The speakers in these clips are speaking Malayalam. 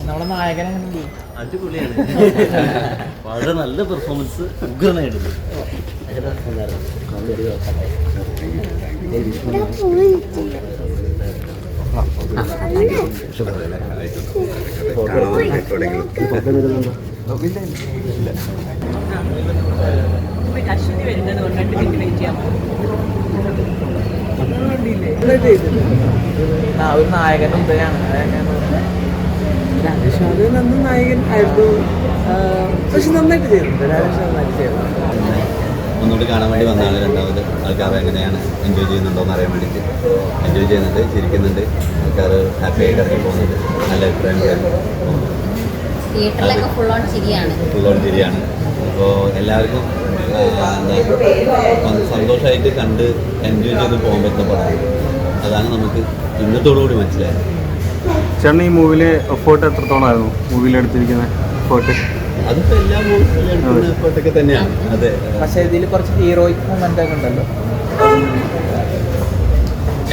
നമ്മുടെ നായകൻ എങ്ങനെയുണ്ട്? അടിപൊളിയാണ്. വളരെ നല്ല പെർഫോമൻസ്, ഉഗ്രനായിട്ടുണ്ട്. അശ്വതി വരുന്നത് കൊണ്ടിട്ട് വെയിറ്റ് ചെയ്യാം. ഒരു നായകൻ ഉദയാണ്. രാജേഷ് നന്ന നായകൻ ആയിരുന്നു. പക്ഷെ നന്നായിട്ട് ചെയ്തിട്ടുണ്ട്. രാജേഷ് നന്നായിട്ട് ചെയ്തിട്ടുണ്ട്. ഒന്നുകൂടി കാണാൻ വേണ്ടി വന്നതാണ്. രണ്ടാമത് ആൾക്കാർ എങ്ങനെയാണ് എൻജോയ് ചെയ്യുന്നുണ്ടോ എന്ന് അറിയാൻ വേണ്ടിയിട്ട്. എൻജോയ് ചെയ്യുന്നുണ്ട്, ചിരിക്കുന്നുണ്ട്, ആൾക്കാർ ഹാപ്പി ആയിട്ട് ഇറങ്ങി പോകുന്നുണ്ട്. നല്ല അഭിപ്രായം. ഫുൾ ഓൺ ചിരിയാണ്. അപ്പോൾ എല്ലാവർക്കും സന്തോഷമായിട്ട് കണ്ട് എൻജോയ് ചെയ്ത് പോകാൻ പറ്റുന്ന പടമാണ്. അതാണ് നമുക്ക് ഇന്നത്തോടുകൂടി മനസ്സിലായത്. ചേട്ടൻ ഈ മൂവിയിലെ എഫേർട്ട് എത്രത്തോളമായിരുന്നു? മൂവിയിൽ എടുത്തിരിക്കുന്ന എഫേർട്ട് അതിപ്പോൾ എല്ലാ മൂവിയിലും എഫേർട്ടൊക്കെ തന്നെയാണ്. അതെ, പക്ഷേ ഇതിൽ കുറച്ച് ഹീറോയിക് മൊമെന്റ് ഒക്കെ ഉണ്ടല്ലോ.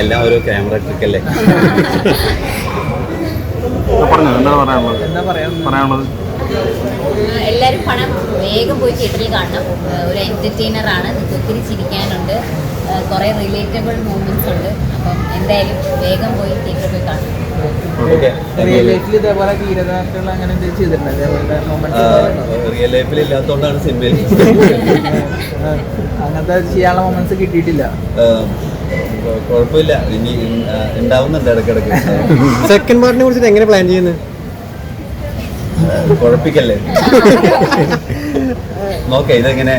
എല്ലാം ഓരോ ക്യാമറ ട്രിക്കല്ലേ. പറഞ്ഞോ, എന്താണ് പറയാനുള്ളത്? എല്ലാവരും പണം വേഗം പോയി തിയേറ്ററിൽ കാണണം. ഒരു എൻ്റർടൈനറാണ്. ഒത്തിരി ചിരിക്കാനുണ്ട്, കുറേ റിലേറ്റബിൾ മൂമെൻറ്റ്സ് ഉണ്ട്. അപ്പം എന്തായാലും വേഗം പോയി തിയേറ്ററിൽ പോയി കാണണം. റിയൽ ലൈഫിൽ ഇതേപോലെ ധീരതാക്കൾ അങ്ങനെ എന്തെങ്കിലും ചെയ്തിട്ടുണ്ട്? അതേപോലെ മൊമെന്റ്സ് റിയൽ ലൈഫിൽ ഇല്ലാത്തതുകൊണ്ടാണ് സിനിമയിൽ അങ്ങനത്തെ ചെയ്യാനുള്ള മൊമെന്റ്സ് കിട്ടിയിട്ടില്ല. കുഴപ്പമില്ല, ഇനി ഉണ്ടാവുന്നുണ്ട് ഇടയ്ക്കിടയ്ക്ക്. സെക്കൻഡ് പാർട്ടിനെ കുറിച്ചിട്ട് എങ്ങനെ പ്ലാൻ ചെയ്യുന്നത്? കുഴപ്പിക്കല്ലേ. നോക്കേ ഇതെങ്ങനെ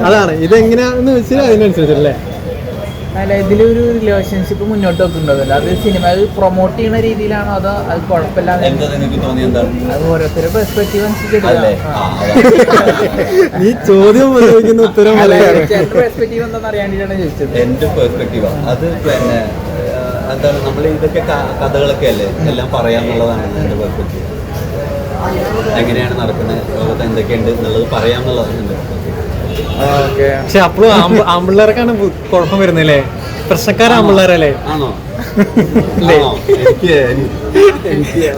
അതാണ് ഇതെങ്ങനെയാണെന്ന് വെച്ചാൽ അതിനനുസരിച്ചല്ലേ. അല്ല, ഇതിലൊരു റിലേഷൻഷിപ്പ് മുന്നോട്ട് വെക്കുന്നുണ്ടല്ലോ. അത് സിനിമ പ്രൊമോട്ട് ചെയ്യുന്ന രീതിയിലാണോ അതോ അത് കുഴപ്പമില്ലാതെ? എന്താ നിനക്ക് തോന്നി? എന്താണ് അത് ഓരോരുത്തരുടെ പെർസ്പെക്റ്റീവ് അല്ലേ? നീ ചോദ്യം ചോദിക്കുന്ന ഉത്തരം പെർസ്പെക്റ്റീവ് എന്താണെന്ന് അറിയാൻ വേണ്ടിയിട്ടാണ് ചോദിച്ചത്. എന്റെ പെർസ്പെക്റ്റീവാ അത്. പിന്നെ എന്താണ്, നമ്മൾ ഇതൊക്കെ കഥകളൊക്കെ അല്ലേ, എല്ലാം പറയാന്നുള്ളതാണ് എന്റെ പെർസ്പെക്റ്റീവ്. എങ്ങനെയാണ് നടക്കുന്നത്, ലോകത്ത് എന്തൊക്കെയുണ്ട് എന്നുള്ളത് പറയാന്നുള്ളതാണ് എന്റെ പെർസ്പെക്റ്റീവ്. പക്ഷെ അപ്പോഴും ആമ്പിള്ളേർക്കാണ് കുഴപ്പം വരുന്നില്ലേ? പ്രശ്നക്കാര ആമ്പിള്ളേരല്ലേ? ആണോ?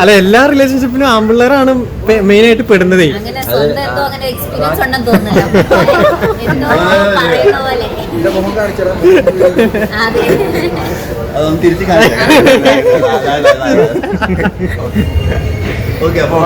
അല്ല, എല്ലാ റിലേഷൻഷിപ്പിനും ആമ്പിള്ളേരാണ് മെയിൻ ആയിട്ട് പെടുന്നത്. അങ്ങനെ സ്വന്തം എന്തോ അങ്ങനെ എക്സ്പീരിയൻസ് ഉണ്ടെന്ന് തോന്നുന്നില്ല. അതൊന്ന് തിരിച്ച് കാണിക്കാം. ഓക്കെ, അപ്പോൾ